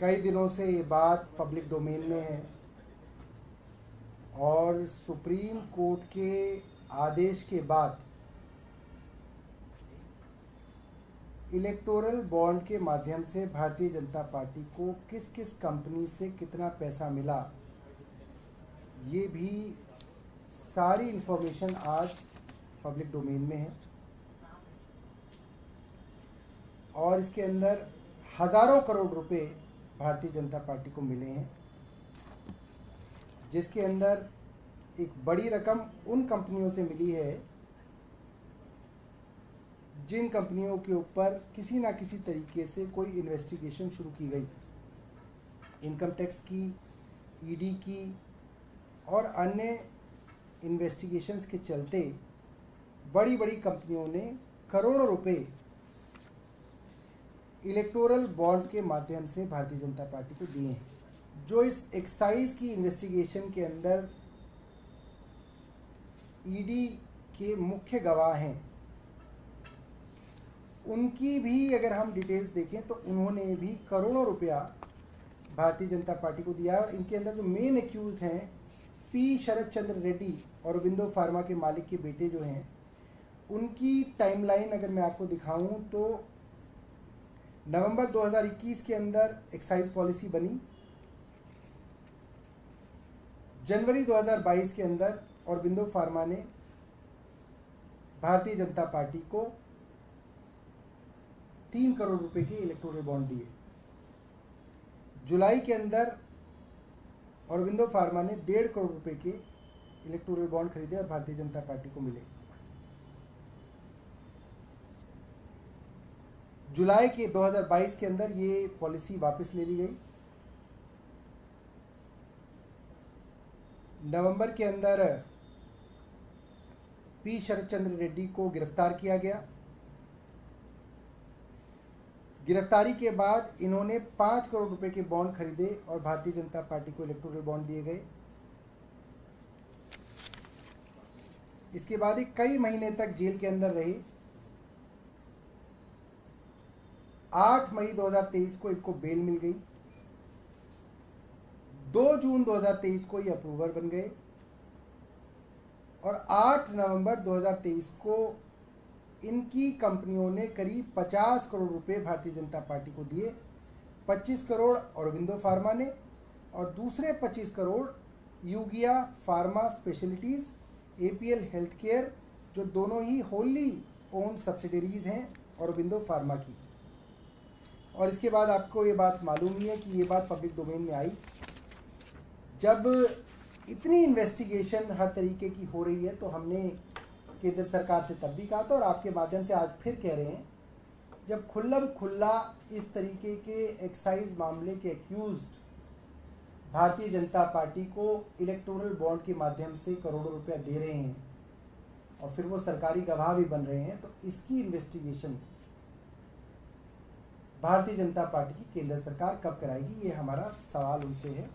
कई दिनों से ये बात पब्लिक डोमेन में है और सुप्रीम कोर्ट के आदेश के बाद इलेक्टोरल बॉन्ड के माध्यम से भारतीय जनता पार्टी को किस किस कंपनी से कितना पैसा मिला, ये भी सारी इन्फॉर्मेशन आज पब्लिक डोमेन में है। और इसके अंदर हज़ारों करोड़ रुपए भारतीय जनता पार्टी को मिले हैं, जिसके अंदर एक बड़ी रकम उन कंपनियों से मिली है जिन कंपनियों के ऊपर किसी ना किसी तरीके से कोई इन्वेस्टिगेशन शुरू की गई, इनकम टैक्स की, ईडी की और अन्य इन्वेस्टिगेशंस के चलते बड़ी बड़ी कंपनियों ने करोड़ों रुपए इलेक्टोरल बॉन्ड के माध्यम से भारतीय जनता पार्टी को दिए हैं। जो इस एक्साइज की इन्वेस्टिगेशन के अंदर ईडी के मुख्य गवाह हैं, उनकी भी अगर हम डिटेल्स देखें तो उन्होंने भी करोड़ों रुपया भारतीय जनता पार्टी को दिया। और इनके अंदर जो मेन एक्यूज हैं पी शरद चंद्र रेड्डी और विंडो फार्मा के मालिक के बेटे जो हैं, उनकी टाइमलाइन अगर मैं आपको दिखाऊं तो नवंबर 2021 के अंदर एक्साइज पॉलिसी बनी, जनवरी 2022 के अंदर और विंडो फार्मा ने भारतीय जनता पार्टी को 3 करोड़ रुपए के इलेक्टोरल बॉन्ड दिए। जुलाई के अंदर औरबिंदो फार्मा ने 1.5 करोड़ रुपए के इलेक्टोरल बॉन्ड खरीदे और भारतीय जनता पार्टी को मिले। जुलाई के 2022 के अंदर ये पॉलिसी वापस ले ली गई। नवंबर के अंदर पी शरद चंद्र रेड्डी को गिरफ्तार किया गया। गिरफ्तारी के बाद इन्होंने 5 करोड़ रुपए के बॉन्ड खरीदे और भारतीय जनता पार्टी को इलेक्टोरल बॉन्ड दिए गए। इसके बाद ये कई महीने तक जेल के अंदर रहे। 8 मई 2023 को इनको बेल मिल गई। 2 जून 2023 को ये अप्रूवर बन गए और 8 नवंबर 2023 को इनकी कंपनियों ने करीब 50 करोड़ रुपए भारतीय जनता पार्टी को दिए। 25 करोड़ औरबिंदो फार्मा ने और दूसरे 25 crore Eugia pharma specialities, APL health care, जो दोनों ही होली ओन्ड सब्सिडरीज हैं औरबिंदो फार्मा की। और इसके बाद आपको ये बात मालूम ही है कि ये बात पब्लिक डोमेन में आई जब इतनी इन्वेस्टिगेशन हर तरीके की हो रही है, तो हमने केंद्र सरकार से तब भी कहा था और आपके माध्यम से आज फिर कह रहे हैं, जब खुल्लम खुल्ला इस तरीके के एक्साइज मामले के एक्यूज्ड भारतीय जनता पार्टी को इलेक्टोरल बॉन्ड के माध्यम से करोड़ों रुपया दे रहे हैं और फिर वो सरकारी गवाह भी बन रहे हैं, तो इसकी इन्वेस्टिगेशन भारतीय जनता पार्टी की केंद्र सरकार कब कराएगी, ये हमारा सवाल उनसे है।